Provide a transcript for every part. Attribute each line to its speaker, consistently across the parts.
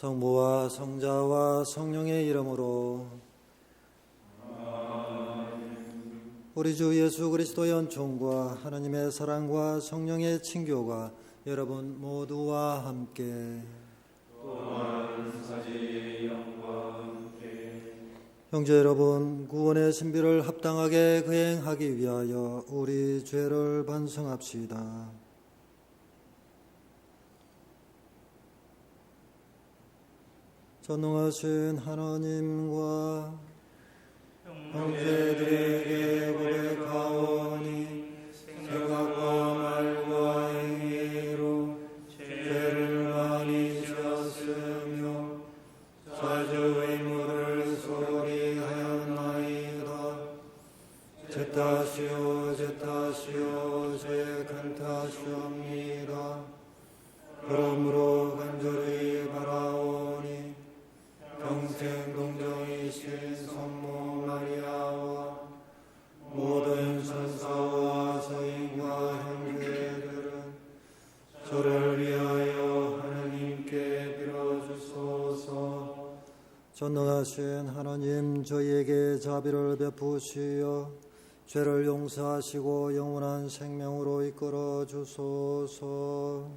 Speaker 1: 성부와 성자와 성령의 이름으로. 우리 주 예수 그리스도의 은총과 하나님의 사랑과 성령의 친교가 여러분 모두와 함께.
Speaker 2: 또한 사제의 영과 함께.
Speaker 1: 형제 여러분, 구원의 신비를 합당하게 거행하기 위하여 우리 죄를 반성합시다. 전능하신 하나님과 형제들에게 고백하오니 생각과 말과 행위로 죄를 많이 지었으며 자주 의무를 소홀히 하였나이다. 제 탓이요 제 탓이요 제 큰 탓이옵니다. 그러므로 간절히 바라오니 평생 동정이신 성모 마리아와 모든 천사와 서인과 형제들은 저를 위하여 하나님께 빌어주소서. 전능하신 하나님, 저희에게 자비를 베푸시어 죄를 용서하시고 영원한 생명으로 이끌어 주소서.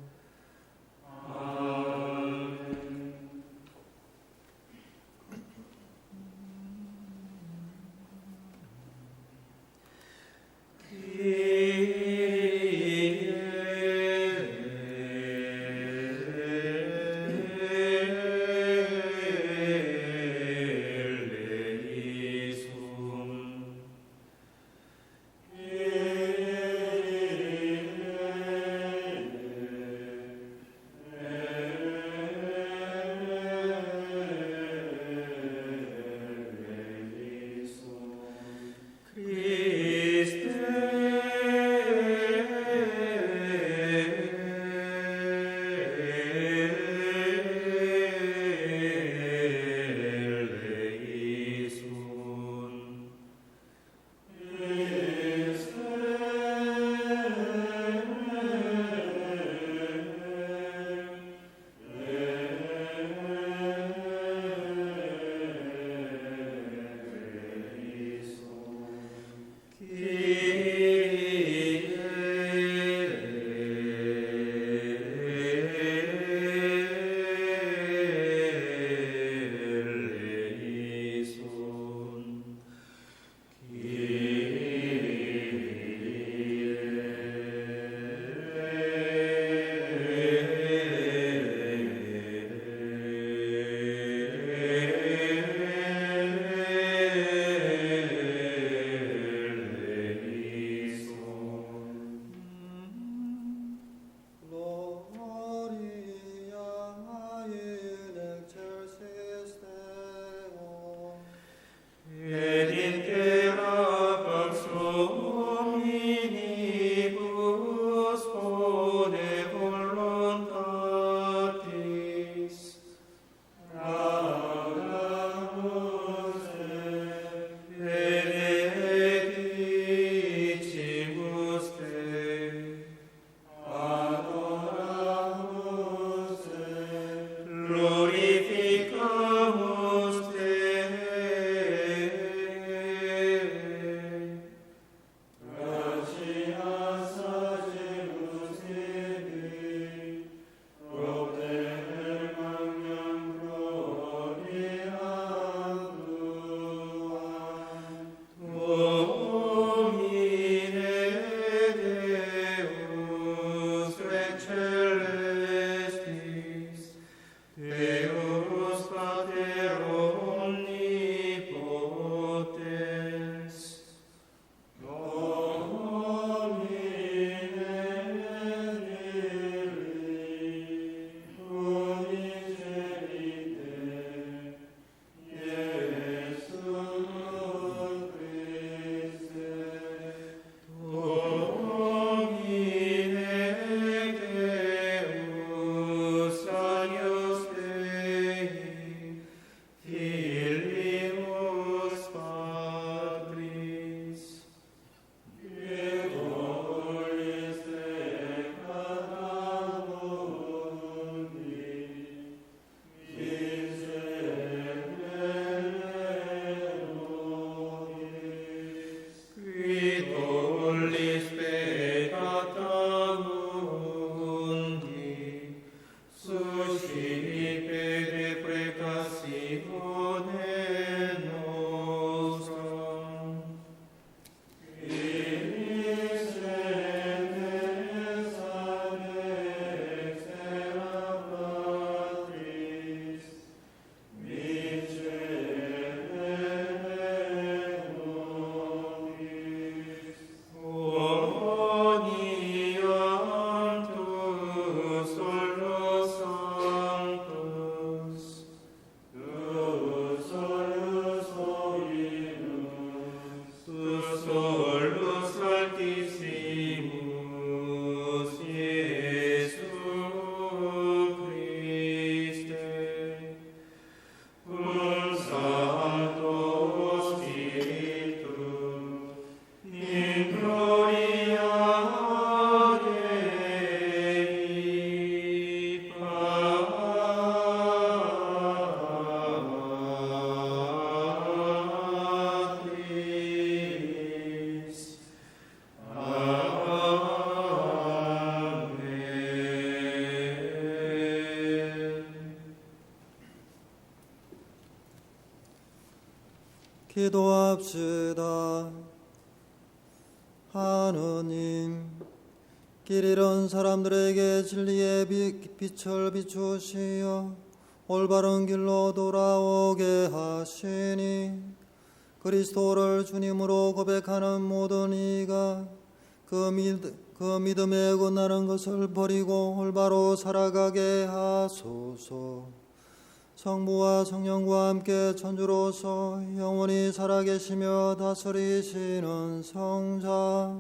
Speaker 1: 기도합시다. 하느님, 길 잃은 사람들에게 진리의 빛을 비추시어 올바른 길로 돌아오게 하시니 그리스도를 주님으로 고백하는 모든 이가 그 믿음에 어긋나는 것을 버리고 올바로 살아가게 하소서. 성부와 성령과 함께 천주로서 영원히 살아계시며 다스리시는 성자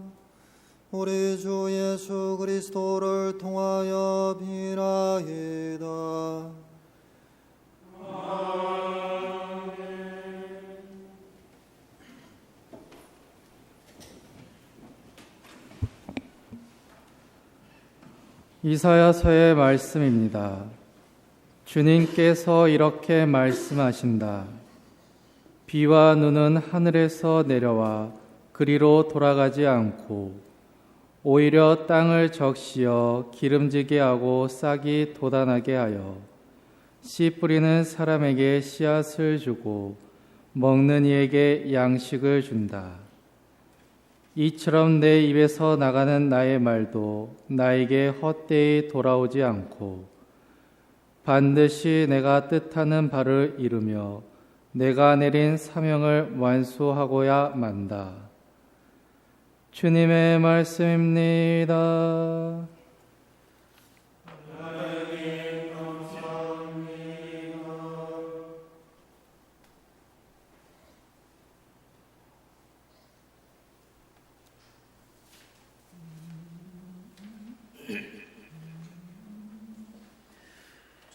Speaker 1: 우리 주 예수 그리스도를 통하여 비나이다.
Speaker 3: 이사야서의 말씀입니다. 주님께서 이렇게 말씀하신다. 비와 눈은 하늘에서 내려와 그리로 돌아가지 않고 오히려 땅을 적시어 기름지게 하고 싹이 돋아나게 하여 씨 뿌리는 사람에게 씨앗을 주고 먹는 이에게 양식을 준다. 이처럼 내 입에서 나가는 나의 말도 나에게 헛되이 돌아오지 않고 반드시 내가 뜻하는 바를 이루며 내가 내린 사명을 완수하고야 만다. 주님의 말씀입니다.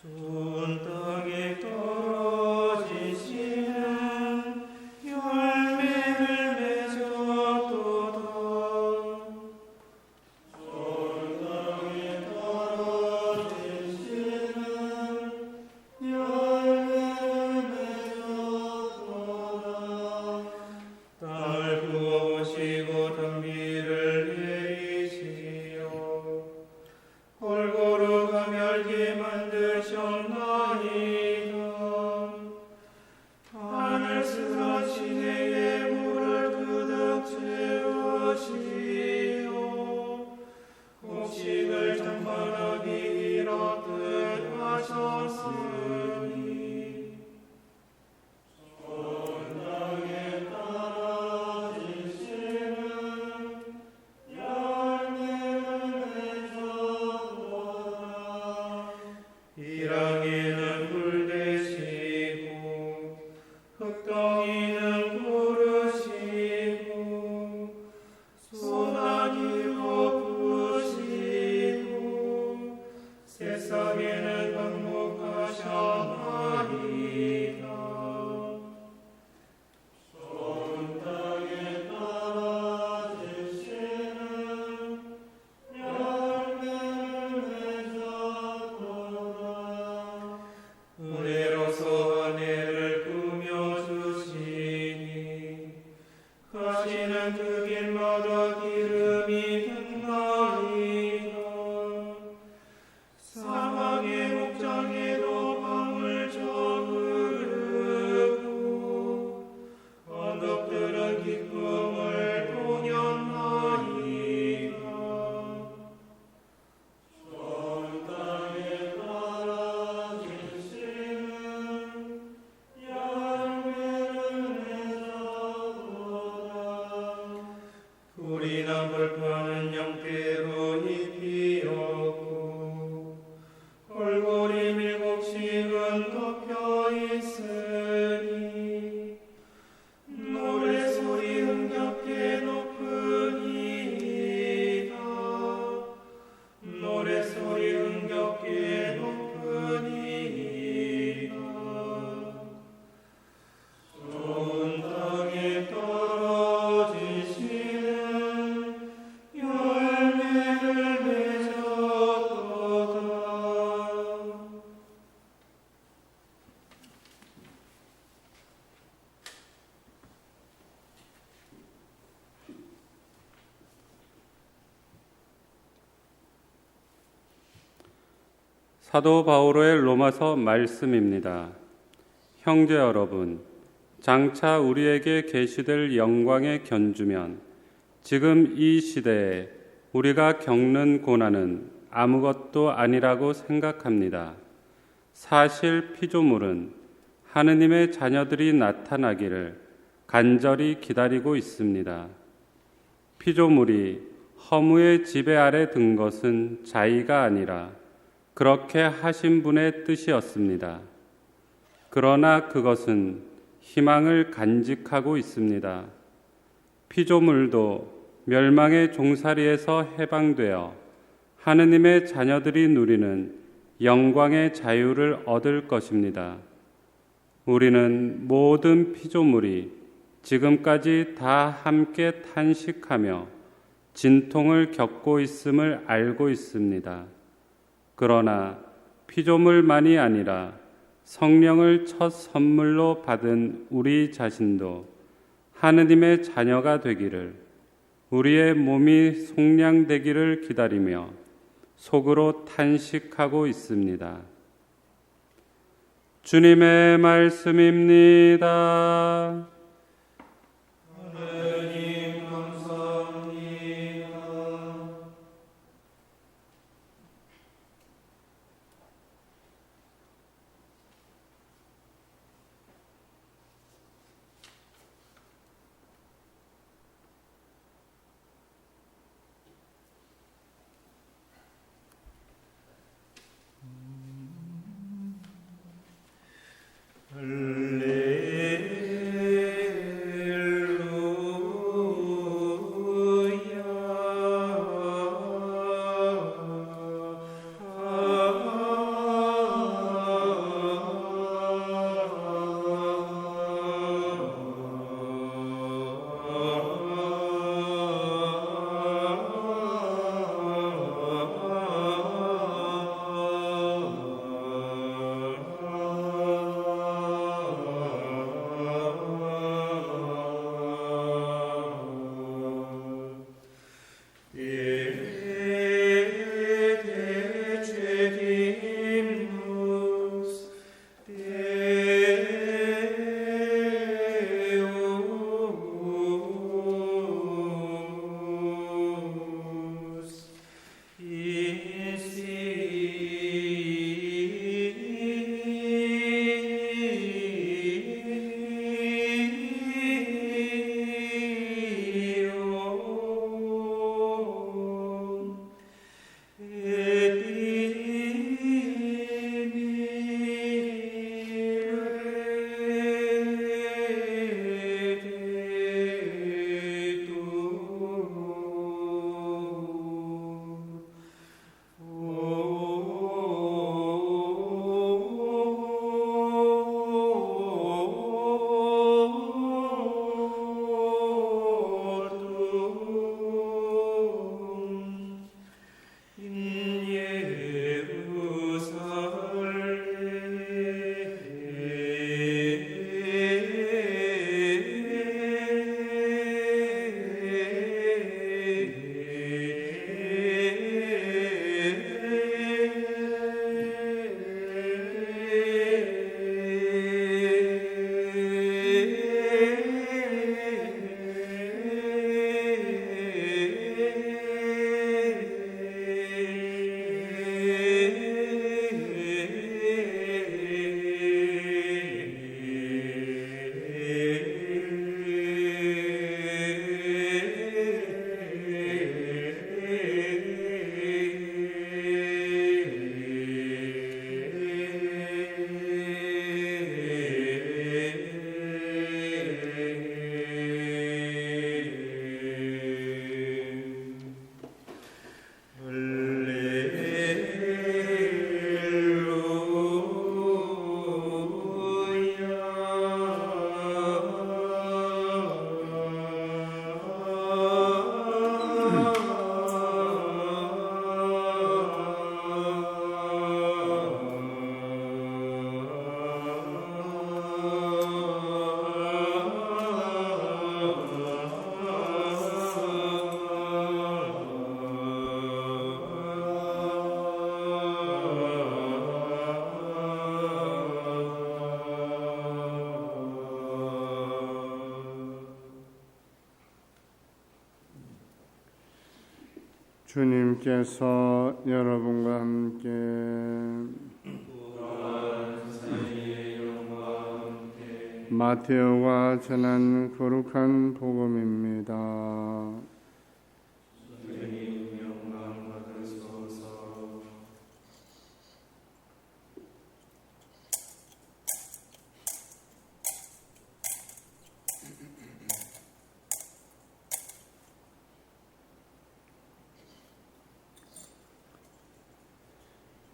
Speaker 2: 좋은 땅에 떨어지시는 열매를 맺어도다. 좋은 땅에 떨어지시는 열매를 맺어도다. 땅을 부어보시고 단비를 내리시어 골고루 가멸게 만드셨나이다. 하늘 쓰러진 해에 물을 그득 채우시어 곡식을 장관하기 이렇듯 하셨으니 좋은 땅에 떨어지시는 열매를 맺어보라. 이랑이는 물 되시고 흙덩이는 고르시고 소나기 덮으시고 새싹에는 방목하셨나이다. 좋은 땅에 떨어지시는 열매를 맺어보라. 은혜로서 은혜를 꾸며주시니 가시는 그 길마다 기름이 든나이다. 사막의 목장에도 방울처럼 흐르고 언덕들은 기쁨을 동였나이다. 좋은 땅에 떨어지시는 열매를 맺어보라. 불이 난 불판은 영대로 입히었고 골고리 밀곡식은 덮여 있으니 노래소리 흥겹게 높으니이다. 노래소리 흥겹게 높으니이다. 좋은 땅에 떨어지시는 열매를 맺어도다.
Speaker 4: 사도 바오로의 로마서 말씀입니다. 형제 여러분, 장차 우리에게 계시될 영광에 견주면 지금 이 시대에 우리가 겪는 고난은 아무것도 아니라고 생각합니다. 사실 피조물은 하느님의 자녀들이 나타나기를 간절히 기다리고 있습니다. 피조물이 허무의 지배 아래 든 것은 자의가 아니라 그렇게 하신 분의 뜻이었습니다. 그러나 그것은 희망을 간직하고 있습니다. 피조물도 멸망의 종살이에서 해방되어 하느님의 자녀들이 누리는 영광의 자유를 얻을 것입니다. 우리는 모든 피조물이 지금까지 다 함께 탄식하며 진통을 겪고 있음을 알고 있습니다. 그러나 피조물만이 아니라 성령을 첫 선물로 받은 우리 자신도 하느님의 자녀가 되기를, 우리의 몸이 속량되기를 기다리며 속으로 탄식하고 있습니다. 주님의 말씀입니다.
Speaker 2: 하나님 감사합니다. 할렐루야.
Speaker 5: 주님께서 여러분과 함께 마테오가 전한 거룩한 복음입니다.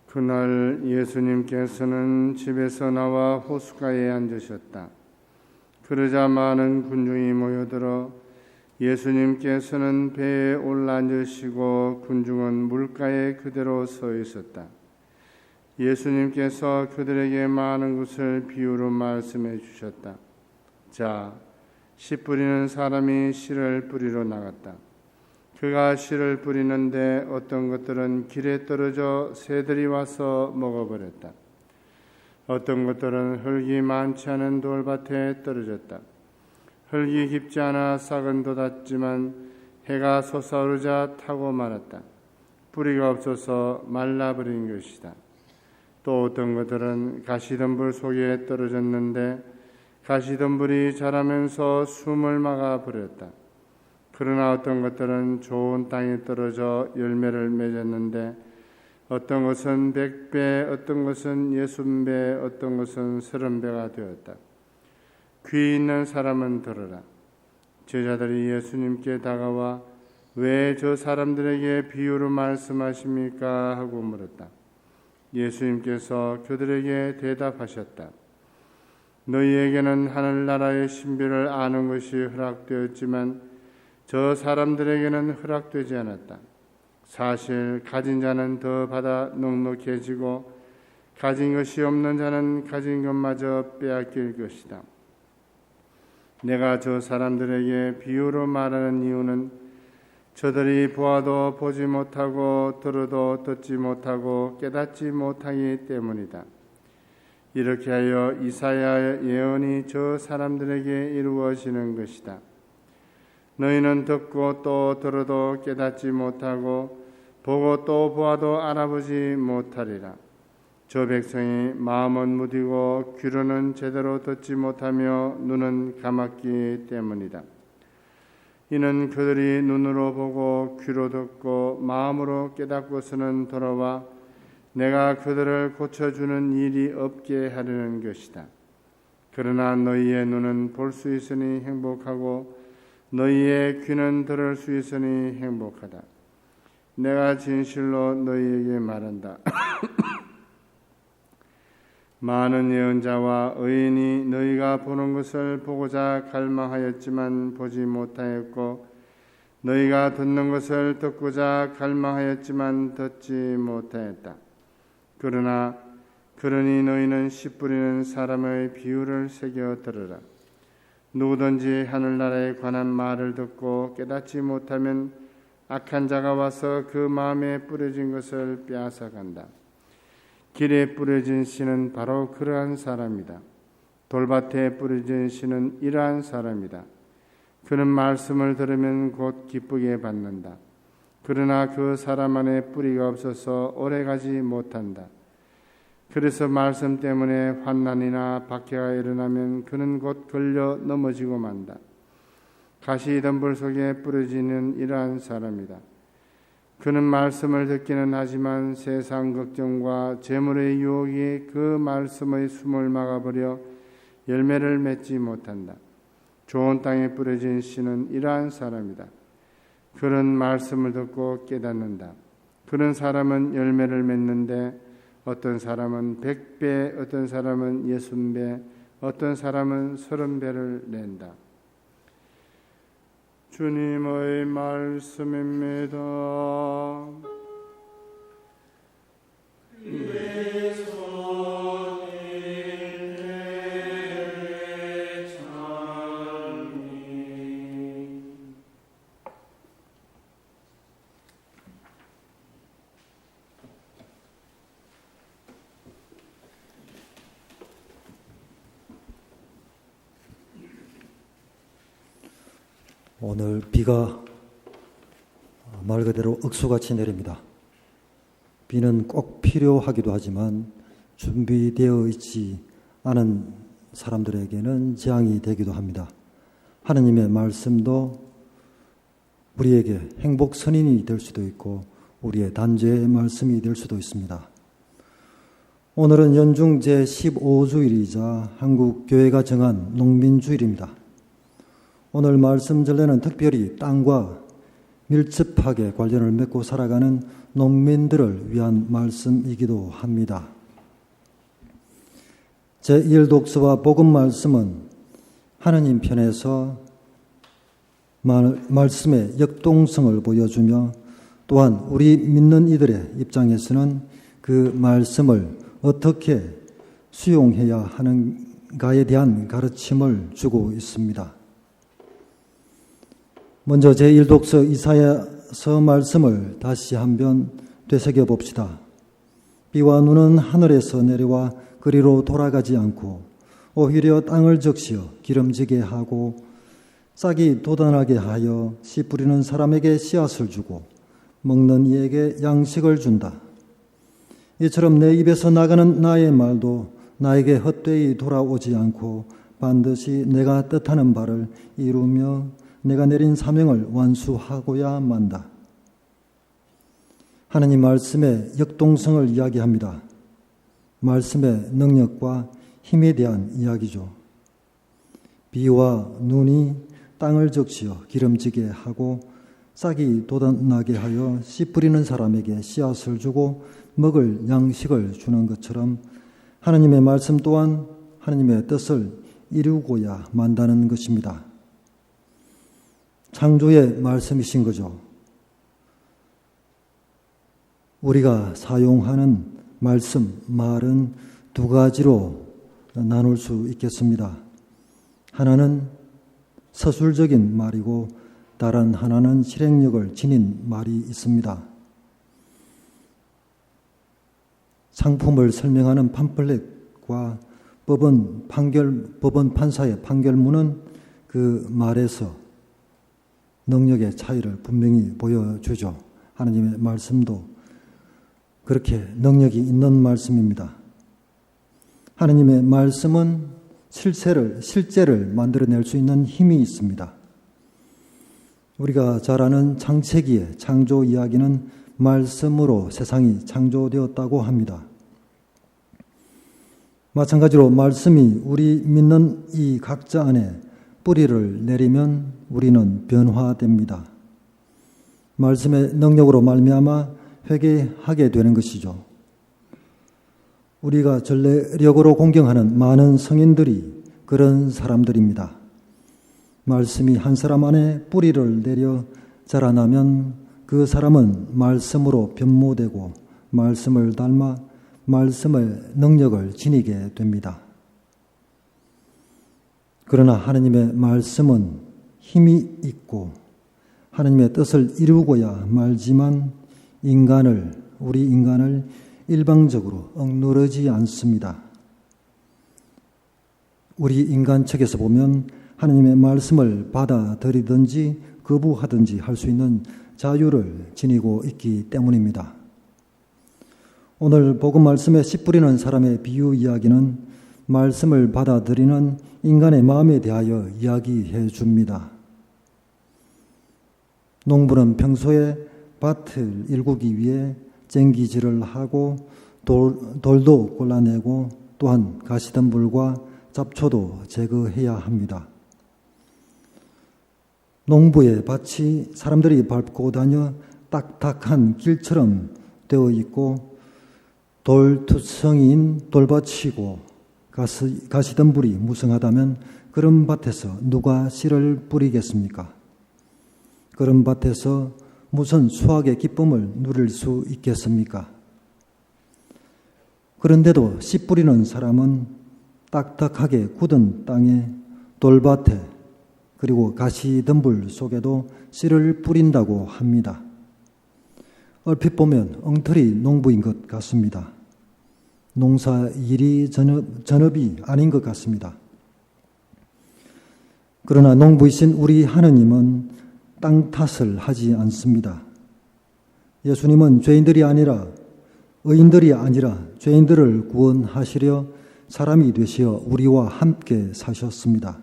Speaker 5: 그날 예수님께서는 집에서 나와 호숫가에 앉으셨다. 그러자 많은 군중이 모여들어 예수님께서는 배에 올라앉으시고 군중은 물가에 그대로 서 있었다. 예수님께서 그들에게 많은 것을 비유로 말씀해 주셨다. 자, 씨 뿌리는 사람이 씨를 뿌리러 나갔다. 그가 씨를 뿌리는데 어떤 것들은 길에 떨어져 새들이 와서 먹어버렸다. 어떤 것들은 흙이 많지 않은 돌밭에 떨어졌다. 흙이 깊지 않아 싹은 돋았지만 해가 솟아오르자 타고 말았다. 뿌리가 없어서 말라버린 것이다. 또 어떤 것들은 가시덤불 속에 떨어졌는데 가시덤불이 자라면서 숨을 막아버렸다. 그러나 어떤 것들은 좋은 땅에 떨어져 열매를 맺었는데 어떤 것은 100배, 어떤 것은 60배, 어떤 것은 30배가 되었다. 귀 있는 사람은 들으라. 제자들이 예수님께 다가와 왜 저 사람들에게 비유로 말씀하십니까? 하고 물었다. 예수님께서 그들에게 대답하셨다. 너희에게는 하늘나라의 신비를 아는 것이 허락되었지만 저 사람들에게는 허락되지 않았다. 사실 가진 자는 더 받아 넉넉해지고 가진 것이 없는 자는 가진 것마저 빼앗길 것이다. 내가 저 사람들에게 비유로 말하는 이유는 저들이 보아도 보지 못하고 들어도 듣지 못하고 깨닫지 못하기 때문이다. 이렇게 하여 이사야의 예언이 저 사람들에게 이루어지는 것이다. 너희는 듣고 또 들어도 깨닫지 못하고 보고 또 보아도 알아보지 못하리라. 저 백성이 마음은 무디고 귀로는 제대로 듣지 못하며 눈은 감았기 때문이다. 이는 그들이 눈으로 보고 귀로 듣고 마음으로 깨닫고서는 돌아와 내가 그들을 고쳐주는 일이 없게 하려는 것이다. 그러나 너희의 눈은 볼 수 있으니 행복하고 너희의 귀는 들을 수 있으니 행복하다. 내가 진실로 너희에게 말한다. 많은 예언자와 의인이 너희가 보는 것을 보고자 갈망하였지만 보지 못하였고 너희가 듣는 것을 듣고자 갈망하였지만 듣지 못하였다. 그러니 너희는 씨 뿌리는 사람의 비유를 새겨 들으라. 누구든지 하늘나라에 관한 말을 듣고 깨닫지 못하면 악한 자가 와서 그 마음에 뿌려진 것을 빼앗아간다. 길에 뿌려진 씨는 바로 그러한 사람이다. 돌밭에 뿌려진 씨는 이러한 사람이다. 그는 말씀을 들으면 곧 기쁘게 받는다. 그러나 그 사람 안에 뿌리가 없어서 오래가지 못한다. 그래서 말씀 때문에 환난이나 박해가 일어나면 그는 곧 걸려 넘어지고 만다. 가시덤불 속에 뿌려지는 이러한 사람이다. 그는 말씀을 듣기는 하지만 세상 걱정과 재물의 유혹이 그 말씀의 숨을 막아버려 열매를 맺지 못한다. 좋은 땅에 뿌려진 씨는 이러한 사람이다. 그런 말씀을 듣고 깨닫는다. 그런 사람은 열매를 맺는데 어떤 사람은 100배, 어떤 사람은 60배, 어떤 사람은 30배를 낸다. 주님의 말씀입니다.
Speaker 1: 오늘 비가 말 그대로 억수같이 내립니다. 비는 꼭 필요하기도 하지만 준비되어 있지 않은 사람들에게는 재앙이 되기도 합니다. 하느님의 말씀도 우리에게 행복 선인이 될 수도 있고 우리의 단죄의 말씀이 될 수도 있습니다. 오늘은 연중 제15주일이자 한국교회가 정한 농민주일입니다. 오늘 말씀 전례는 특별히 땅과 밀접하게 관련을 맺고 살아가는 농민들을 위한 말씀이기도 합니다. 제1독서와 복음 말씀은 하느님 편에서 말씀의 역동성을 보여주며 또한 우리 믿는 이들의 입장에서는 그 말씀을 어떻게 수용해야 하는가에 대한 가르침을 주고 있습니다. 먼저 제1독서 이사야서 말씀을 다시 한번 되새겨 봅시다. 비와 눈은 하늘에서 내려와 그리로 돌아가지 않고 오히려 땅을 적시어 기름지게 하고 싹이 돋아나게 하여 씨 뿌리는 사람에게 씨앗을 주고 먹는 이에게 양식을 준다. 이처럼 내 입에서 나가는 나의 말도 나에게 헛되이 돌아오지 않고 반드시 내가 뜻하는 바를 이루며 내가 내린 사명을 완수하고야 만다. 하느님 말씀의 역동성을 이야기합니다. 말씀의 능력과 힘에 대한 이야기죠. 비와 눈이 땅을 적시어 기름지게 하고 싹이 돋아나게 하여 씨 뿌리는 사람에게 씨앗을 주고 먹을 양식을 주는 것처럼 하느님의 말씀 또한 하느님의 뜻을 이루고야 만다는 것입니다. 창조의 말씀이신 거죠. 우리가 사용하는 말씀, 말은 두 가지로 나눌 수 있겠습니다. 하나는 서술적인 말이고 다른 하나는 실행력을 지닌 말이 있습니다. 상품을 설명하는 팜플렛과 법원 판사의 판결문은 그 말에서 능력의 차이를 분명히 보여주죠. 하나님의 말씀도 그렇게 능력이 있는 말씀입니다. 하나님의 말씀은 실제를 만들어낼 수 있는 힘이 있습니다. 우리가 잘 아는 창세기의 창조 이야기는 말씀으로 세상이 창조되었다고 합니다. 마찬가지로 말씀이 우리 믿는 이 각자 안에 뿌리를 내리면 우리는 변화됩니다. 말씀의 능력으로 말미암아 회개하게 되는 것이죠. 우리가 전례력으로 공경하는 많은 성인들이 그런 사람들입니다. 말씀이 한 사람 안에 뿌리를 내려 자라나면 그 사람은 말씀으로 변모되고 말씀을 닮아 말씀의 능력을 지니게 됩니다. 그러나 하느님의 말씀은 힘이 있고 하느님의 뜻을 이루고야 말지만 우리 인간을 일방적으로 억누르지 않습니다. 우리 인간 측에서 보면 하느님의 말씀을 받아들이든지 거부하든지 할 수 있는 자유를 지니고 있기 때문입니다. 오늘 복음 말씀에 씨 뿌리는 사람의 비유 이야기는 말씀을 받아들이는 인간의 마음에 대하여 이야기해 줍니다. 농부는 평소에 밭을 일구기 위해 쟁기질을 하고 돌도 골라내고 또한 가시덤불과 잡초도 제거해야 합니다. 농부의 밭이 사람들이 밟고 다녀 딱딱한 길처럼 되어 있고 돌투성이인 돌밭이고 가시덤불이 무성하다면 그런 밭에서 누가 씨를 뿌리겠습니까? 그런 밭에서 무슨 수확의 기쁨을 누릴 수 있겠습니까? 그런데도 씨 뿌리는 사람은 딱딱하게 굳은 땅에 돌밭에 그리고 가시덤불 속에도 씨를 뿌린다고 합니다. 얼핏 보면 엉터리 농부인 것 같습니다. 농사 일이 전업이 아닌 것 같습니다. 그러나 농부이신 우리 하느님은 땅 탓을 하지 않습니다. 예수님은 의인들이 아니라 죄인들을 구원하시려 사람이 되시어 우리와 함께 사셨습니다.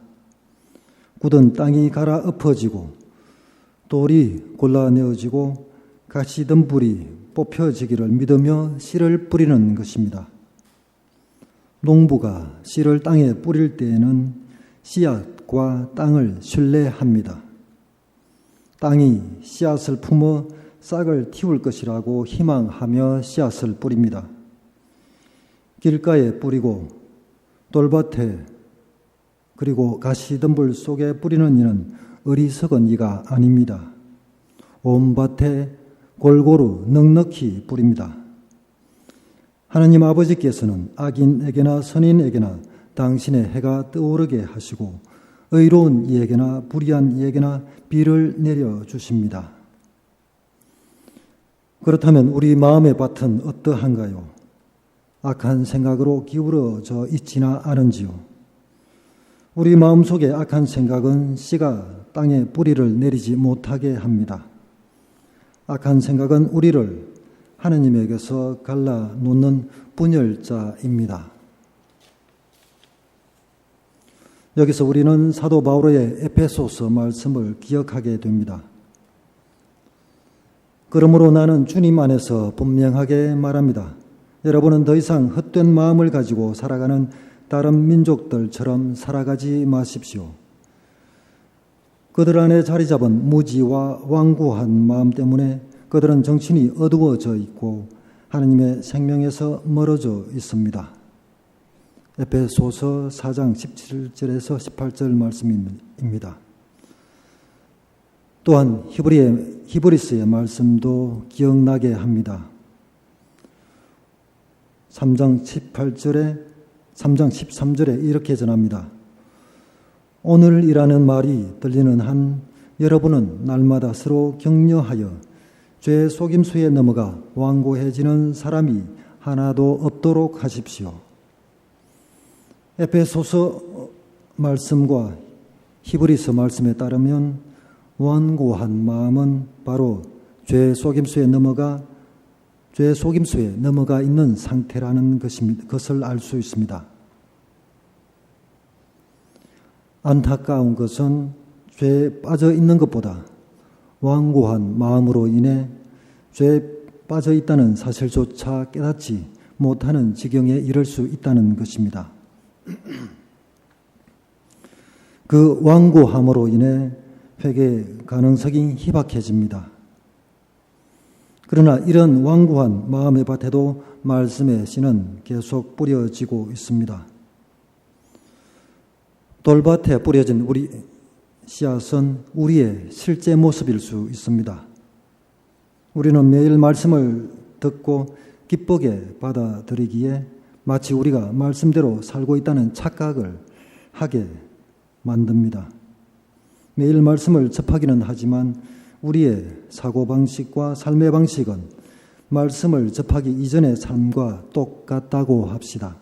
Speaker 1: 굳은 땅이 갈아 엎어지고 돌이 골라내어지고 가시덤불이 뽑혀지기를 믿으며 씨를 뿌리는 것입니다. 농부가 씨를 땅에 뿌릴 때에는 씨앗과 땅을 신뢰합니다. 땅이 씨앗을 품어 싹을 틔울 것이라고 희망하며 씨앗을 뿌립니다. 길가에 뿌리고 돌밭에 그리고 가시덤불 속에 뿌리는 이는 어리석은 이가 아닙니다. 온 밭에 골고루 넉넉히 뿌립니다. 하나님 아버지께서는 악인에게나 선인에게나 당신의 해가 떠오르게 하시고 의로운 이에게나 불의한 이에게나 비를 내려주십니다. 그렇다면 우리 마음의 밭은 어떠한가요? 악한 생각으로 기울어져 있지나 않은지요? 우리 마음속에 악한 생각은 씨가 땅에 뿌리를 내리지 못하게 합니다. 악한 생각은 우리를 하느님에게서 갈라놓는 분열자입니다. 여기서 우리는 사도 바울의 에베소서 말씀을 기억하게 됩니다. 그러므로 나는 주님 안에서 분명하게 말합니다. 여러분은 더 이상 헛된 마음을 가지고 살아가는 다른 민족들처럼 살아가지 마십시오. 그들 안에 자리 잡은 무지와 완고한 마음 때문에 그들은 정신이 어두워져 있고 하느님의 생명에서 멀어져 있습니다. 에베소서 4장 17절에서 18절 말씀입니다. 또한 히브리스의 말씀도 기억나게 합니다. 3장 13절에 이렇게 전합니다. 오늘이라는 말이 들리는 한 여러분은 날마다 서로 격려하여 죄의 속임수에 넘어가 완고해지는 사람이 하나도 없도록 하십시오. 에베소서 말씀과 히브리서 말씀에 따르면 완고한 마음은 바로 죄의 속임수에 넘어가 있는 상태라는 것을 알 수 있습니다. 안타까운 것은 죄에 빠져 있는 것보다 완고한 마음으로 인해 죄에 빠져 있다는 사실조차 깨닫지 못하는 지경에 이를 수 있다는 것입니다. 그 완고함으로 인해 회개 가능성이 희박해집니다. 그러나 이런 완고한 마음의 밭에도 말씀의 씨는 계속 뿌려지고 있습니다. 돌밭에 뿌려진 우리 씨앗은 우리의 실제 모습일 수 있습니다. 우리는 매일 말씀을 듣고 기쁘게 받아들이기에 마치 우리가 말씀대로 살고 있다는 착각을 하게 만듭니다. 매일 말씀을 접하기는 하지만 우리의 사고방식과 삶의 방식은 말씀을 접하기 이전의 삶과 똑같다고 합시다.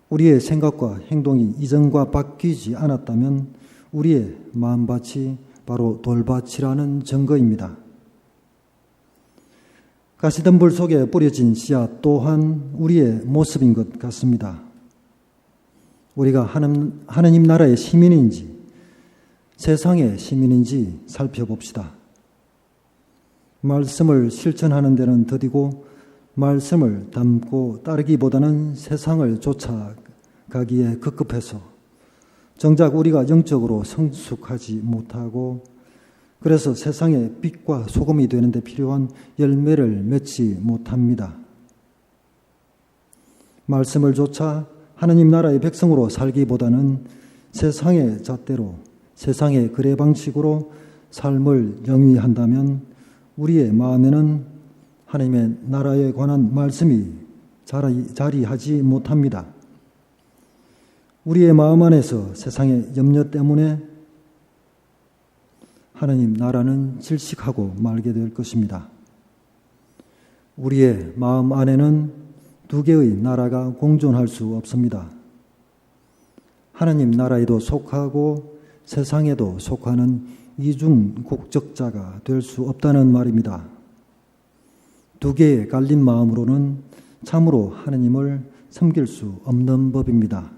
Speaker 1: 우리의 생각과 행동이 이전과 바뀌지 않았다면 우리의 마음밭이 바로 돌밭이라는 증거입니다. 가시덤불 속에 뿌려진 씨앗 또한 우리의 모습인 것 같습니다. 우리가 하느님 나라의 시민인지 세상의 시민인지 살펴봅시다. 말씀을 실천하는 데는 더디고 말씀을 담고 따르기보다는 세상을 쫓아가기에 급급해서 정작 우리가 영적으로 성숙하지 못하고 그래서 세상의 빛과 소금이 되는 데 필요한 열매를 맺지 못합니다. 말씀을 쫓아 하느님 나라의 백성으로 살기보다는 세상의 잣대로 세상의 거래 방식으로 삶을 영위한다면 우리의 마음에는 하나님의 나라에 관한 말씀이 자리하지 못합니다. 우리의 마음 안에서 세상의 염려 때문에 하나님 나라는 질식하고 말게 될 것입니다. 우리의 마음 안에는 두 개의 나라가 공존할 수 없습니다. 하나님 나라에도 속하고 세상에도 속하는 이중 국적자가 될 수 없다는 말입니다. 두 개의 갈린 마음으로는 참으로 하느님을 섬길 수 없는 법입니다.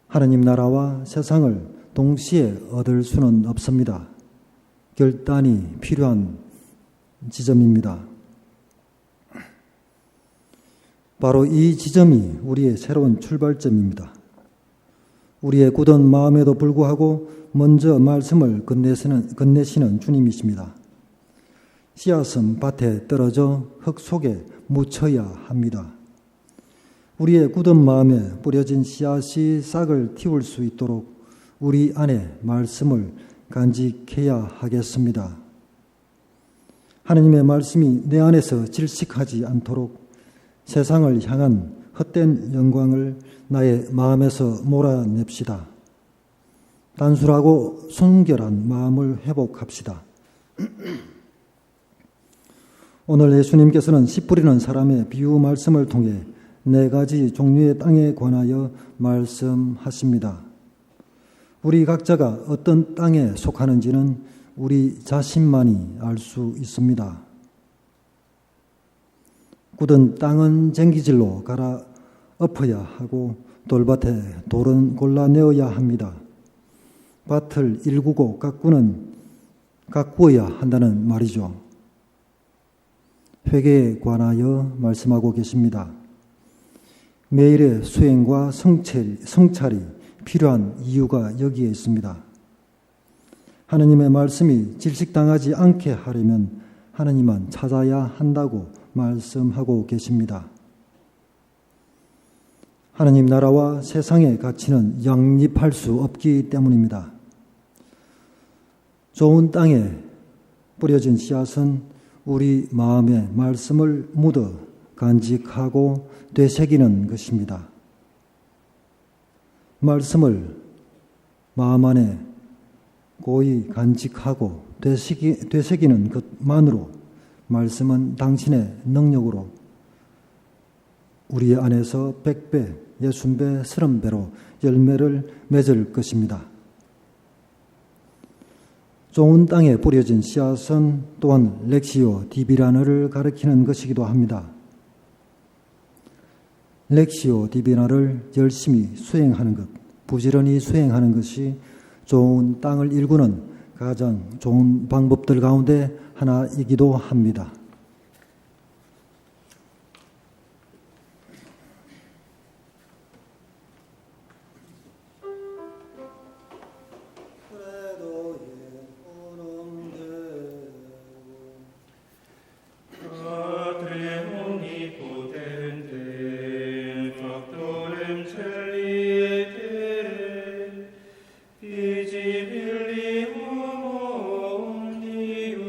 Speaker 1: 하느님 나라와 세상을 동시에 얻을 수는 없습니다. 결단이 필요한 지점입니다. 바로 이 지점이 우리의 새로운 출발점입니다. 우리의 굳은 마음에도 불구하고 먼저 말씀을 건네시는 주님이십니다. 씨앗은 밭에 떨어져 흙 속에 묻혀야 합니다. 우리의 굳은 마음에 뿌려진 씨앗이 싹을 틔울 수 있도록 우리 안에 말씀을 간직해야 하겠습니다. 하느님의 말씀이 내 안에서 질식하지 않도록 세상을 향한 헛된 영광을 나의 마음에서 몰아냅시다. 단순하고 순결한 마음을 회복합시다. 오늘 예수님께서는 씨 뿌리는 사람의 비유 말씀을 통해 4가지 종류의 땅에 관하여 말씀하십니다. 우리 각자가 어떤 땅에 속하는지는 우리 자신만이 알 수 있습니다. 굳은 땅은 쟁기질로 갈아 엎어야 하고 돌밭에 돌은 골라내어야 합니다. 밭을 일구고 가꾸어야 한다는 말이죠. 회개에 관하여 말씀하고 계십니다. 매일의 수행과 성찰이 필요한 이유가 여기에 있습니다. 하느님의 말씀이 질식당하지 않게 하려면 하느님만 찾아야 한다고 말씀하고 계십니다. 하느님 나라와 세상의 가치는 양립할 수 없기 때문입니다. 좋은 땅에 뿌려진 씨앗은 우리 마음에 말씀을 묻어 간직하고 되새기는 것입니다. 말씀을 마음 안에 고이 간직하고 되새기는 것만으로 말씀은 당신의 능력으로 우리 안에서 100배, 60배, 30배로 열매를 맺을 것입니다. 좋은 땅에 뿌려진 씨앗은 또한 렉시오 디비라너를 가리키는 것이기도 합니다. 렉시오 디비나를 열심히 수행하는 것, 부지런히 수행하는 것이 좋은 땅을 일구는 가장 좋은 방법들 가운데 하나이기도 합니다.
Speaker 2: Visibilium omnium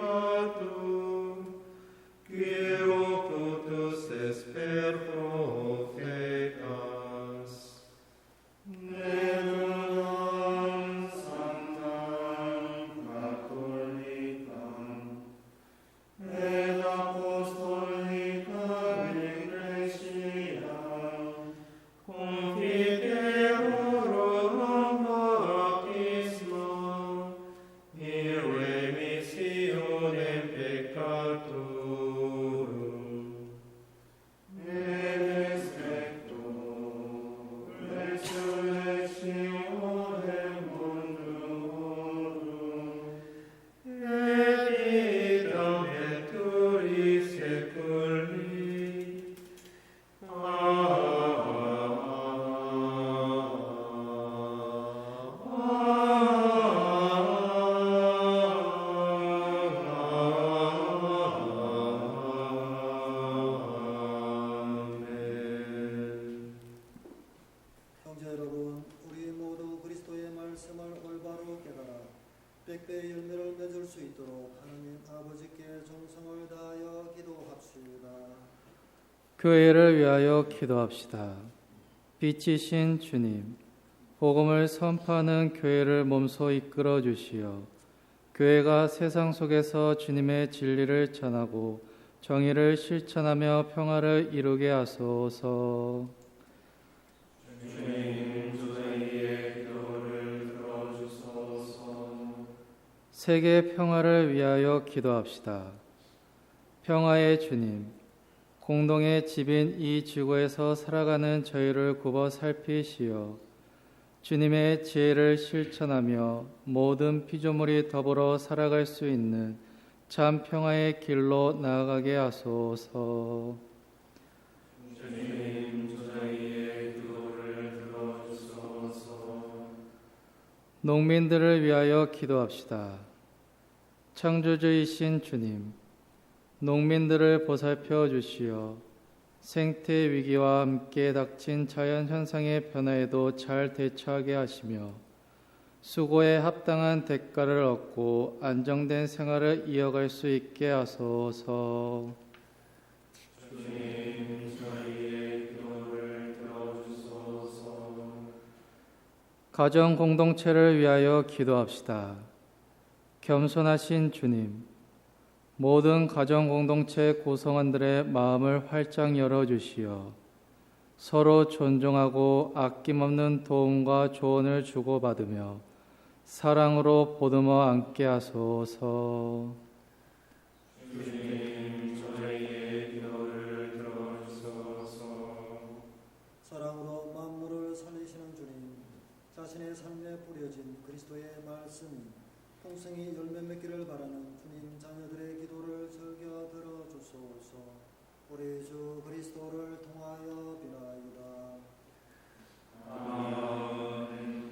Speaker 2: peccatum, Quiro totus esper profetas. Nedulam Sanctam Catholicam et Apostolicam Ecclesiam confiterorum baptisma in remissionem peccatorum et expecto resurrectionem mundorum et vitam venturis seculi. 아멘.
Speaker 1: 형제 여러분, 우리 모두 그리스도의 말씀을 올바로 깨달아 백배의 열매를 맺을 수 있도록 하나님 아버지께 정성을 다하여 기도합시다.
Speaker 3: 교회를 위하여 기도합시다. 빛이신 주님, 복음을 선포하는 교회를 몸소 이끌어 주시어 교회가 세상 속에서 주님의 진리를 전하고 정의를 실천하며 평화를 이루게 하소서.
Speaker 2: 주님, 저희의 기도를 들어주소서.
Speaker 3: 세계 평화를 위하여 기도합시다. 평화의 주님, 공동의 집인 이 지구에서 살아가는 저희를 굽어 살피시어 주님의 지혜를 실천하며 모든 피조물이 더불어 살아갈 수 있는 참 평화의 길로 나아가게 하소서.
Speaker 2: 주님, 저희의 기도를 들어주소서.
Speaker 3: 농민들을 위하여 기도합시다. 창조주이신 주님, 농민들을 보살펴 주시어 생태 위기와 함께 닥친 자연 현상의 변화에도 잘 대처하게 하시며 수고에 합당한 대가를 얻고 안정된 생활을 이어갈 수 있게 하소서.
Speaker 2: 주님, 저희의 기도를 들어주소서.
Speaker 3: 가정 공동체를 위하여 기도합시다. 겸손하신 주님, 모든 가정 공동체 구성원들의 마음을 활짝 열어주시어 서로 존중하고 아낌없는 도움과 조언을 주고받으며 사랑으로 보듬어 안게 하소서.
Speaker 2: 주님, 저희의 기도를 들어주소서.
Speaker 1: 사랑으로 만물을 살리시는 주님, 자신의 삶에 뿌려진 그리스도의 말씀이 풍성히 열매 맺기를 바라는 주님 자녀들의 기도를 즐겨 들어주소서. 우리 주 그리스도를 통하여 비나이다.
Speaker 2: 아멘.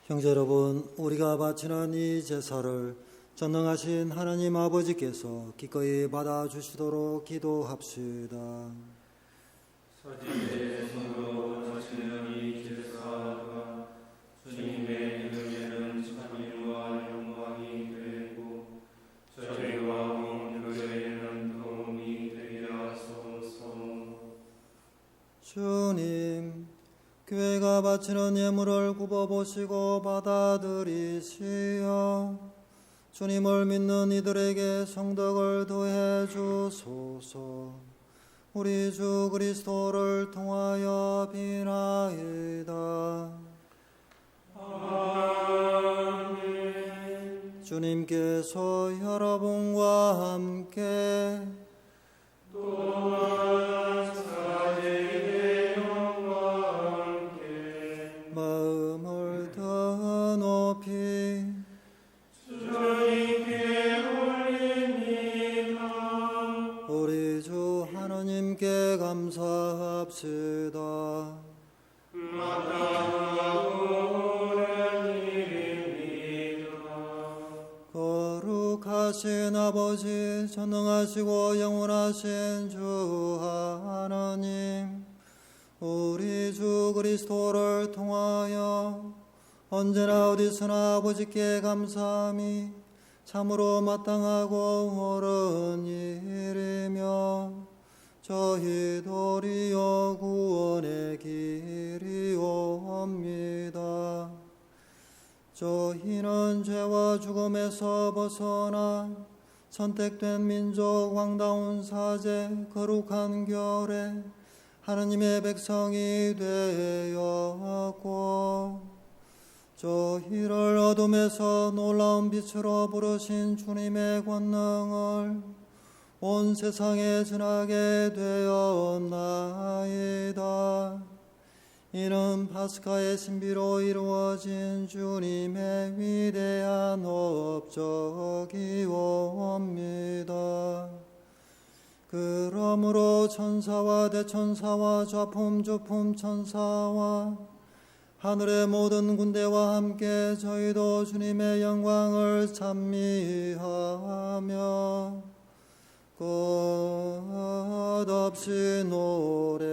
Speaker 1: 형제 여러분, 우리가 바치는 이 제사를 전능하신 하나님 아버지께서 기꺼이 받아주시도록 기도합시다.
Speaker 2: 서지의 손으로 바치는 이 제사가 주님의 이름에는 찬미와 영광이 되고 저희와 온 교회에는 도움이 되게 하소서.
Speaker 1: 주님, 교회가 바치는 예물을 굽어보시고 받아들이시어 주님을 믿는 이들에게 성덕을 더해 주소서. 우리 주 그리스도를 통하여 비나이다. 아멘. 주님께서 여러분과 함께 마음을 더 높이 주님께 올립니다. 우리 주 하나님께 감사합시다. 마땅하고 옳은 일입니다. 거룩하신 아버지, 전능하시고 영원하신 주 하나님, 우리 주 그리스도를 통하여 언제나 어디서나 아버지께 감사함이 참으로 마땅하고 옳은 일이며 저희들이여 구원의 길이옵니다. 저희는 죄와 죽음에서 벗어나 선택된 민족, 왕다운 사제, 거룩한 결에 하나님의 백성이 되었고 저희를 어둠에서 놀라운 빛으로 부르신 주님의 권능을 온 세상에 전하게 되었나이다. 이는 파스카의 신비로 이루어진 주님의 위대한 업적이옵니다. 그러므로 천사와 대천사와 좌품 조품 천사와 하늘의 모든 군대와 함께 저희도 주님의 영광을 찬미하며 끝없이 노래하나이다.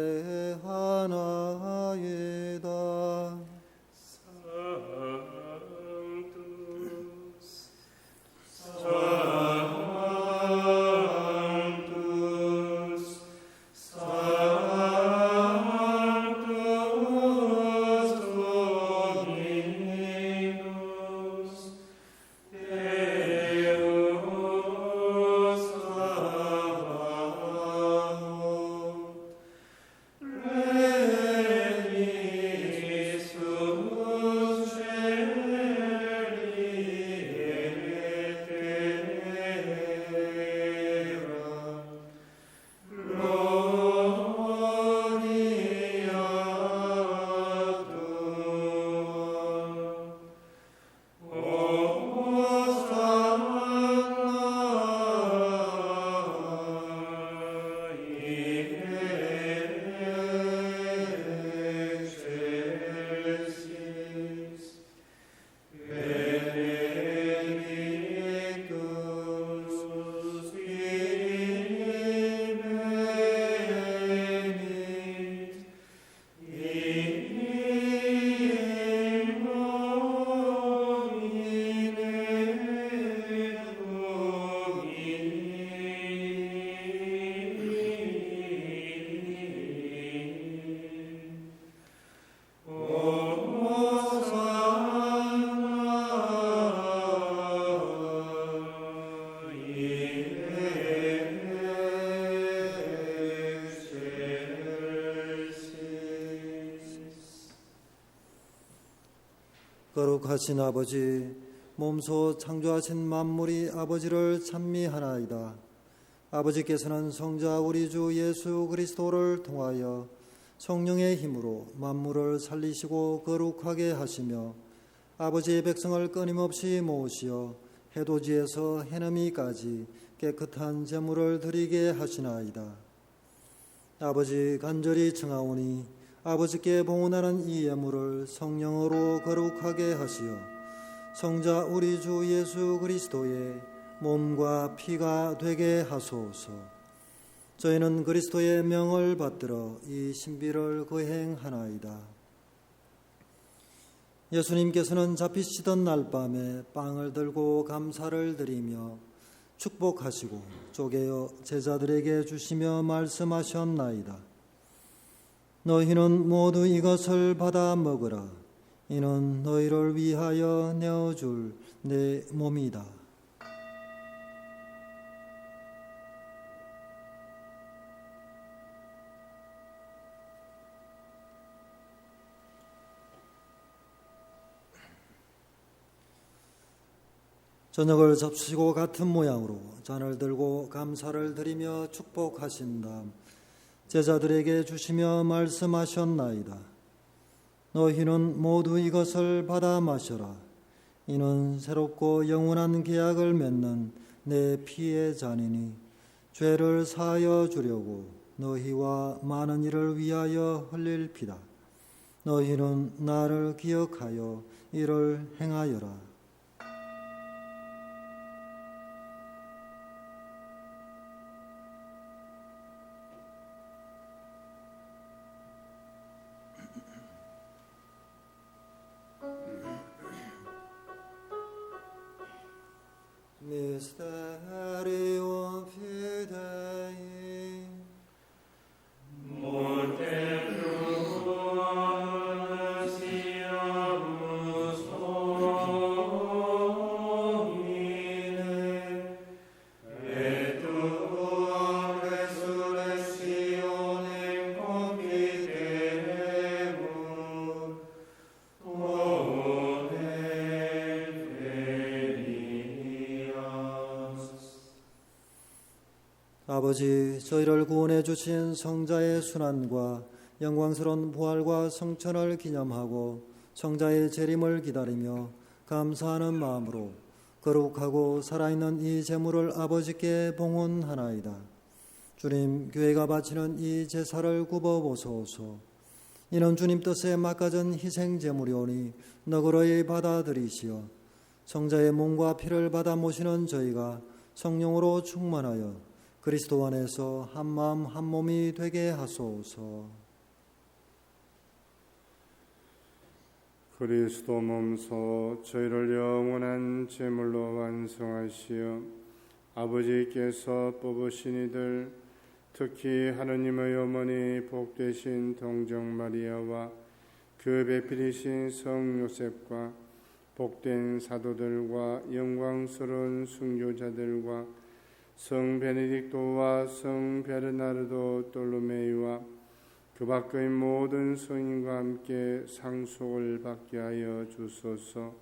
Speaker 1: 거룩하신 아버지, 몸소 창조하신 만물이 아버지를 찬미하나이다. 아버지께서는 성자 우리 주 예수 그리스도를 통하여 성령의 힘으로 만물을 살리시고 거룩하게 하시며 아버지의 백성을 끊임없이 모으시어 해돋이에서 해넘이까지 깨끗한 제물을 드리게 하시나이다. 아버지, 간절히 청하오니 아버지께 봉헌하는 이 예물을 성령으로 거룩하게 하시어 성자 우리 주 예수 그리스도의 몸과 피가 되게 하소서. 저희는 그리스도의 명을 받들어 이 신비를 거행하나이다. 예수님께서는 잡히시던 날 밤에 빵을 들고 감사를 드리며 축복하시고 쪼개어 제자들에게 주시며 말씀하셨나이다. 너희는 모두 이것을 받아 먹으라. 이는 너희를 위하여 내어줄 내 몸이다. 저녁을 접시고 같은 모양으로 잔을 들고 감사를 드리며 축복하신 다음 제자들에게 주시며 말씀하셨나이다. 너희는 모두 이것을 받아 마셔라. 이는 새롭고 영원한 계약을 맺는 내 피의 잔이니 죄를 사하여 주려고 너희와 많은 이를 위하여 흘릴 피다. 너희는 나를 기억하여 이를 행하여라. Mysterium Fidei
Speaker 2: Monte Siamus Domine et tuum resurrectionem confiteremur
Speaker 1: 아버지, 저희를 구원해 주신 성자의 순환과 영광스러운 부활과 성천을 기념하고 성자의 재림을 기다리며 감사하는 마음으로 거룩하고 살아있는 이 제물을 아버지께 봉헌하나이다. 주님, 교회가 바치는 이 제사를 굽어보소서. 이는 주님 뜻에 맡겨진 희생 제물이오니 너그러이 받아들이시어 성자의 몸과 피를 받아 모시는 저희가 성령으로 충만하여 그리스도 안에서 한 마음 한 몸이 되게 하소서.
Speaker 5: 그리스도 몸소 저희를 영원한 제물로 완성하시어 아버지께서 뽑으신 이들, 특히 하느님의 어머니 복되신 동정 마리아와 그 배필이신 성 요셉과 복된 사도들과 영광스러운 순교자들과 성 베네딕토와 성 베르나르도 돌로메이와 그 밖의 모든 성인과 함께 상속을 받게 하여 주소서.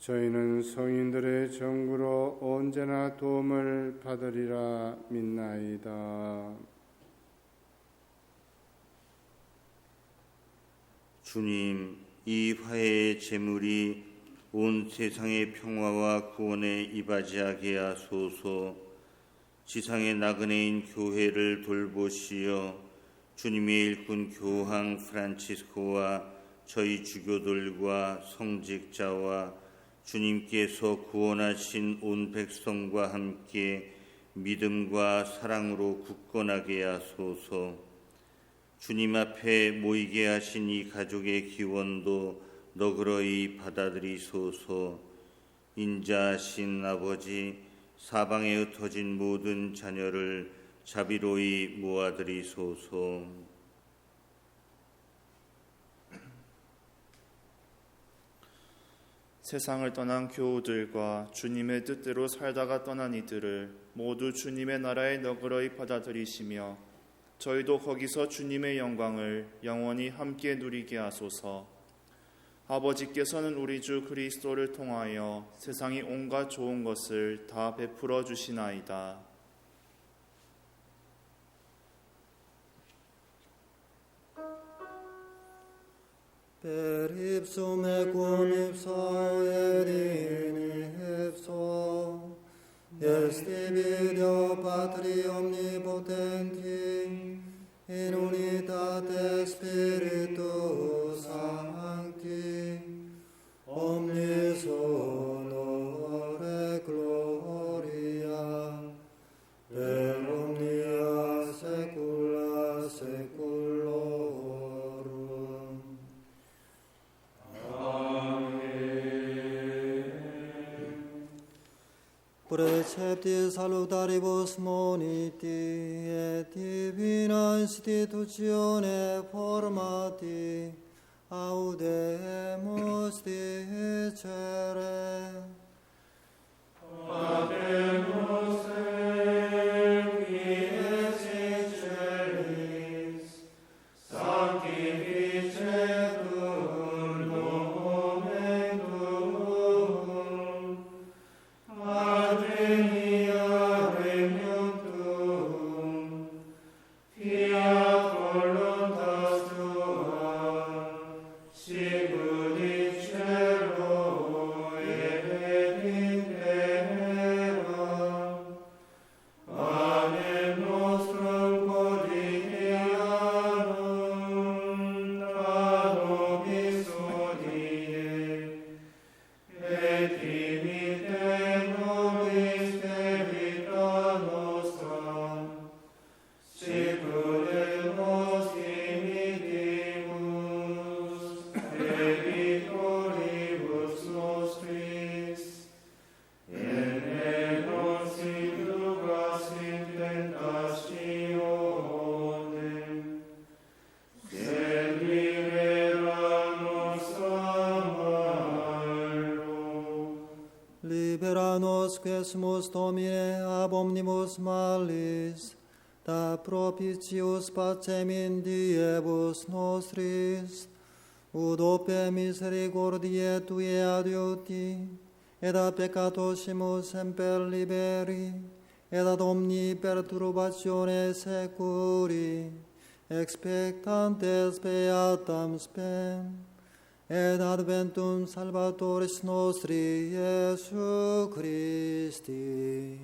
Speaker 5: 저희는 성인들의 정구로 언제나 도움을 받으리라 믿나이다.
Speaker 6: 주님, 이 화해의 제물이 온 세상의 평화와 구원에 이바지하게 하소서. 지상의 나그네인 교회를 돌보시어 주님의 일꾼 교황 프란치스코와 저희 주교들과 성직자와 주님께서 구원하신 온 백성과 함께 믿음과 사랑으로 굳건하게 하소서. 주님 앞에 모이게 하신 이 가족의 기원도 너그러이 받아들이소서. 인자하신 아버지, 사방에 흩어진 모든 자녀를 자비로이 모아드리소서.
Speaker 7: 세상을 떠난 교우들과 주님의 뜻대로 살다가 떠난 이들을 모두 주님의 나라에 너그러이 받아들이시며 저희도 거기서 주님의 영광을 영원히 함께 누리게 하소서. 아버지께서는 우리 주 그리스도를 통하여 세상이 온갖 좋은 것을 다 베풀어 주시나이다.
Speaker 1: Per ipsum ecum ipso et in ipso est Deo Patri omnipotenti in unitate Spiritus Sancti, omnis honor et gloria, per omnia saecula saeculorum. Precepti salutaribus moniti et divina institutione formati audemus dicere.
Speaker 2: Pater noster, qui es in celis, sanctificetur nomen tuum, adveniat regnum tuum, fiat voluntas tua, sicut in cielo et in terra. Panem nostrum quotidianum da nobis hodie, et dimitte nobis debita nostra, sicut et nos dimittimus debitoribus nostris, et ne nos inducas in tentationem, sed libera nos a malo.
Speaker 1: Libera nos quesumus Domine ab omnibus malis, da propitius pacem in diebus nostris, ut ope misericordiae Tue adiuti, et a peccatosimus semper liberi, et ad omni perturbatione securi, expectantes beatam spem, et adventum Salvatoris nostri Iesu Christi.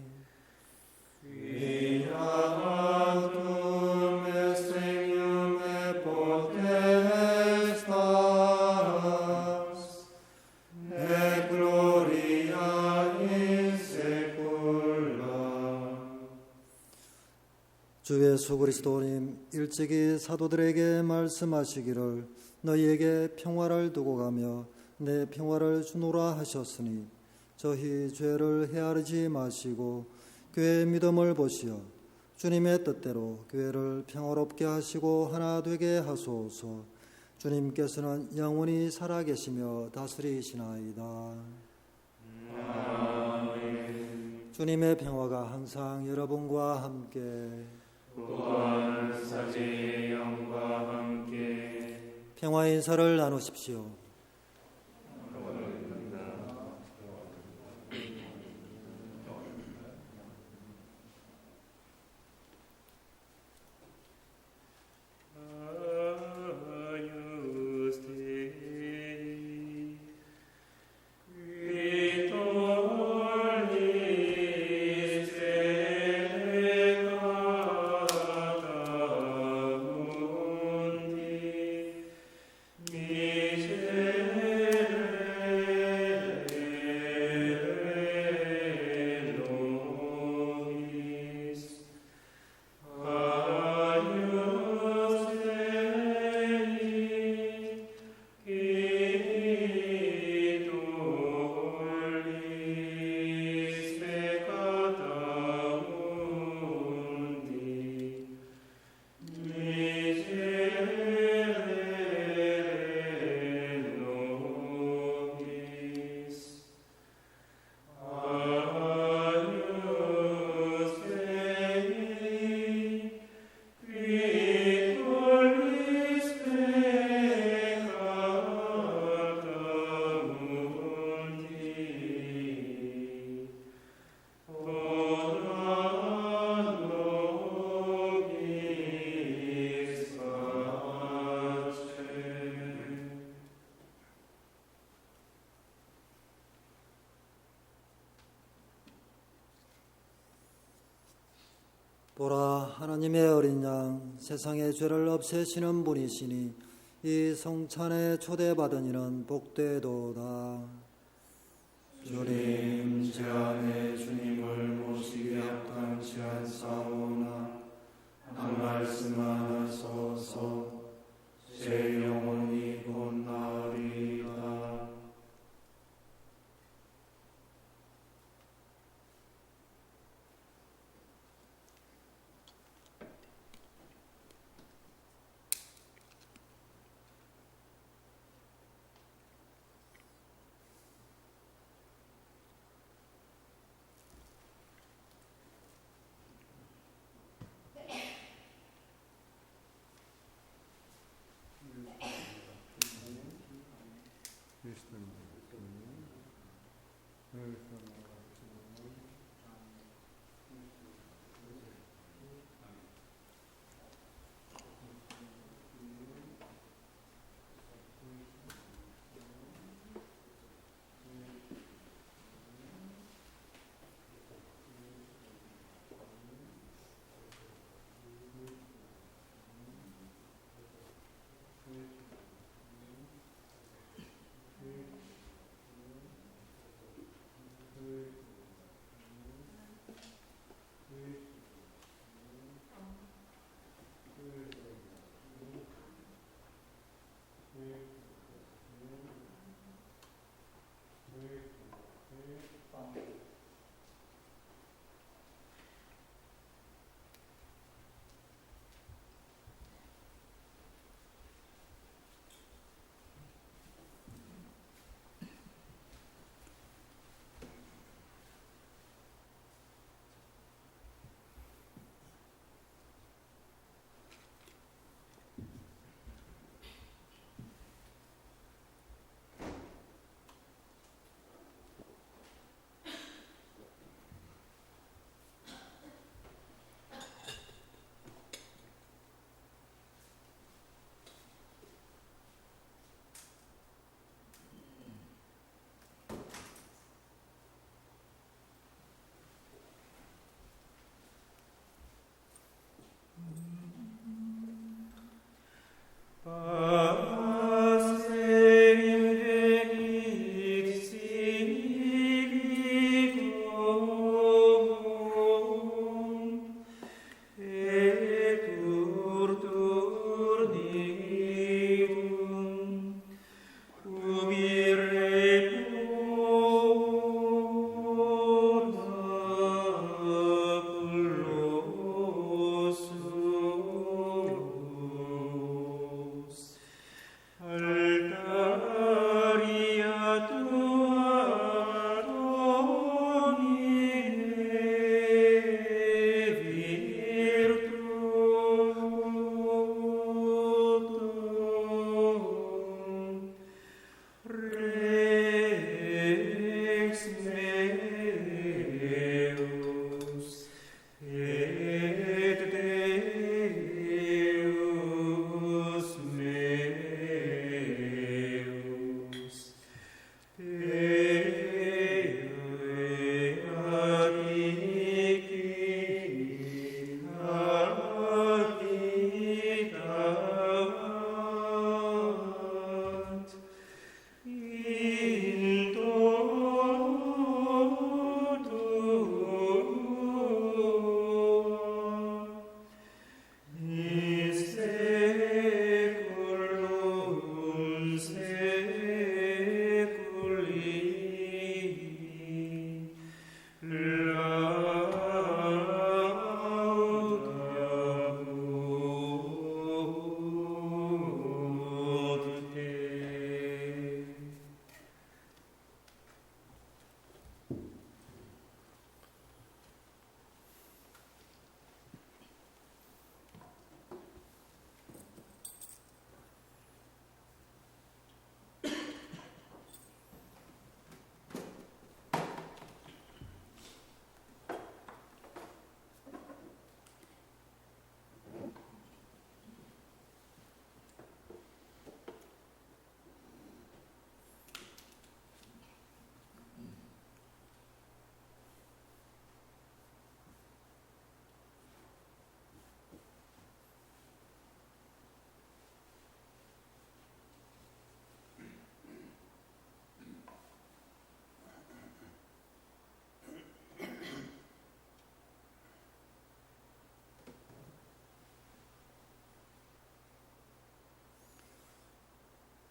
Speaker 1: Fiatum est regnum et potestas, et gloria in saecula. 주 예수 그리스도님, 일찍이 사도들에게 말씀하시기를 너희에게 평화를 두고 가며 내 평화를 주노라 하셨으니, 저희 죄를 헤아리지 마시고 교회의 믿음을 보시어 주님의 뜻대로 교회를 평화롭게 하시고 하나 되게 하소서. 주님께서는 영원히 살아계시며 다스리시나이다. 주님의 평화가 항상 여러분과 함께,
Speaker 2: 또한 사제의 영과 함께
Speaker 1: 평화의 인사를 나누십시오.
Speaker 2: Miserere
Speaker 1: 하나님의 어린 양 세상의 죄를 없애시는 분이시니 이 성찬에 초대받은 이는 복되도다.
Speaker 2: 주님, 제 안에 주님을 모시기 합당치 않사오나 한 말씀만 하소서. 제 영혼이 곧 나으리이다.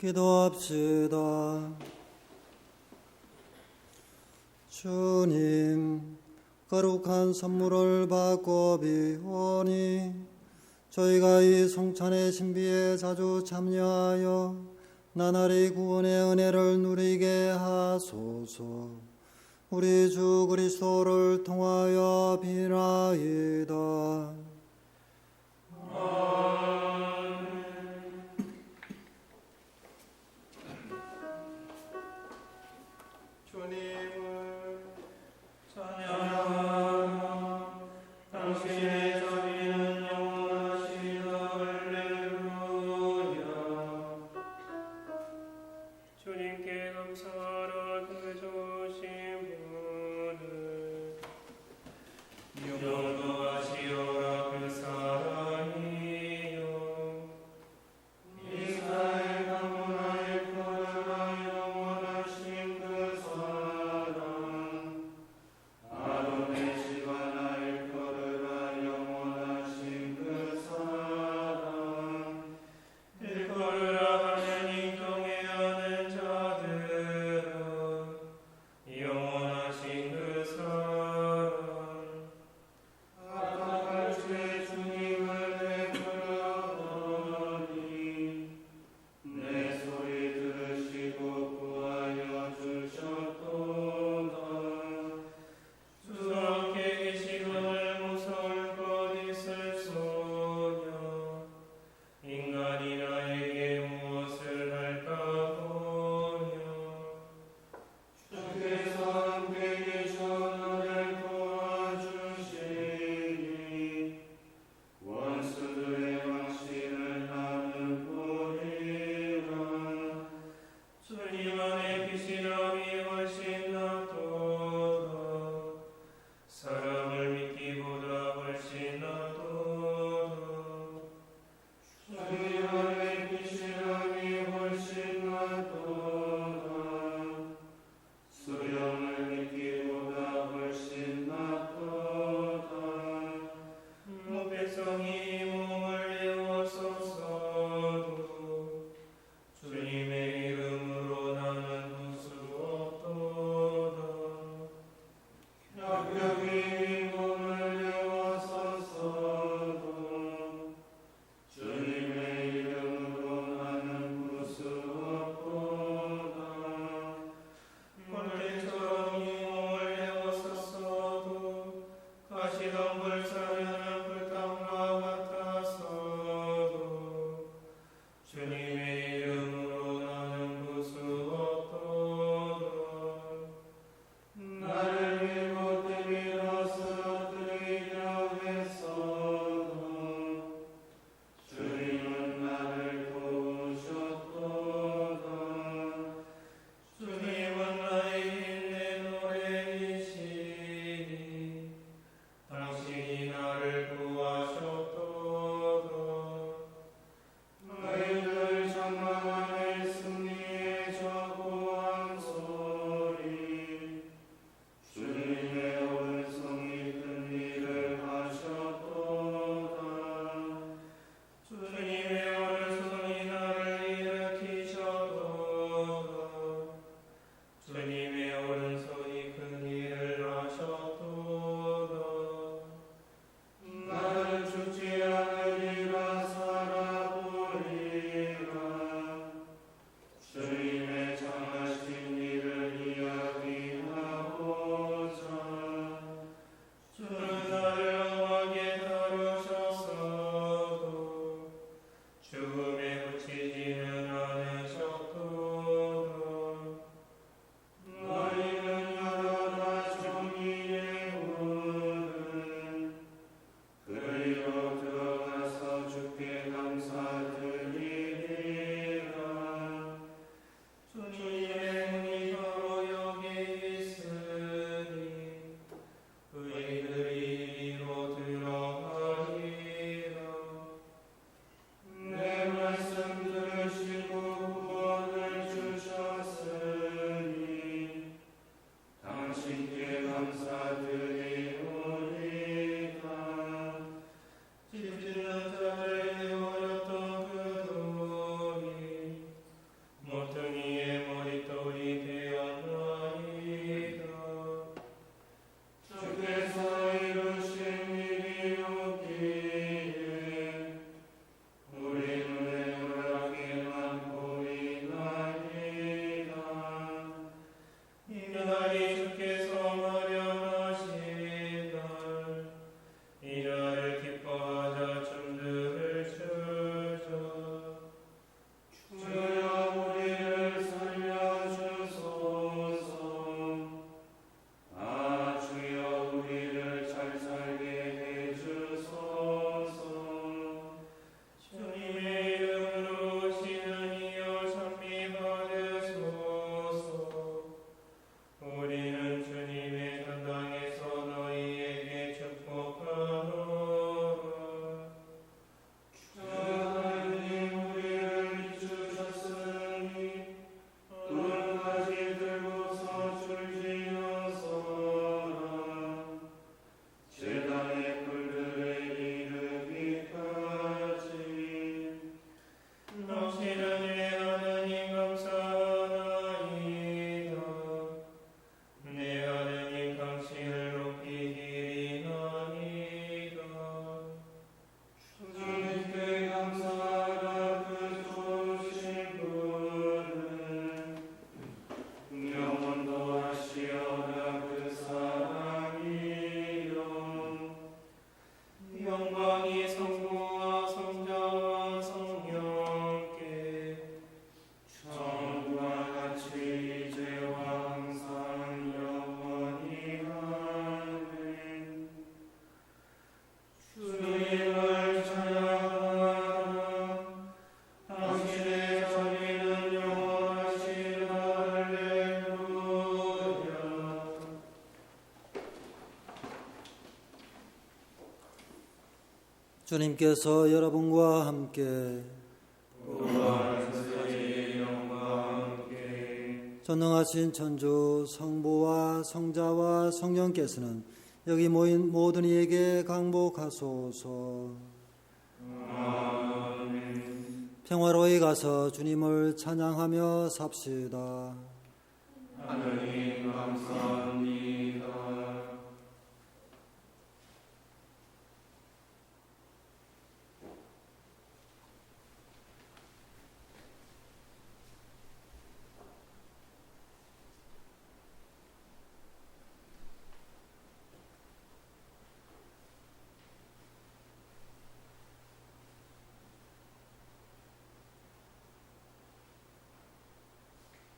Speaker 1: 기도합시다. 주님, 거룩한 선물을 받고 비오니 저희가 이 성찬의 신비에 자주 참여하여 나날이 구원의 은혜를 누리게 하소서. 우리 주 그리스도를 통하여 비나이다.
Speaker 2: 주님을 찬양하며 당신의 자비는 영원하시다. 할렐루야. 주님께 감사하라. 그 좋으신 분을 영원하시오라. 그 사랑이요 당신은 내 하느님 감사하나이다. 내 하느님 당신을 높이리나이다. 주님께 감사하라. 그 좋으신 분은 영원도 하시어라. 그 사랑이요 영광이 성부와 성자와 성령께 처음과 같이 이제와 항상 영원히 아멘. 주님을 찬양하라. 당신의 자비는 영원하시다. 할렐루야.
Speaker 1: 주님께서 여러분과 함께 전능하신 천주 성부와 성자와 성령께서는 여기 모인 모든 이에게 강복하소서. 평화로이 가서 주님을 찬양하며 삽시다.
Speaker 2: 하느님 감사합니다.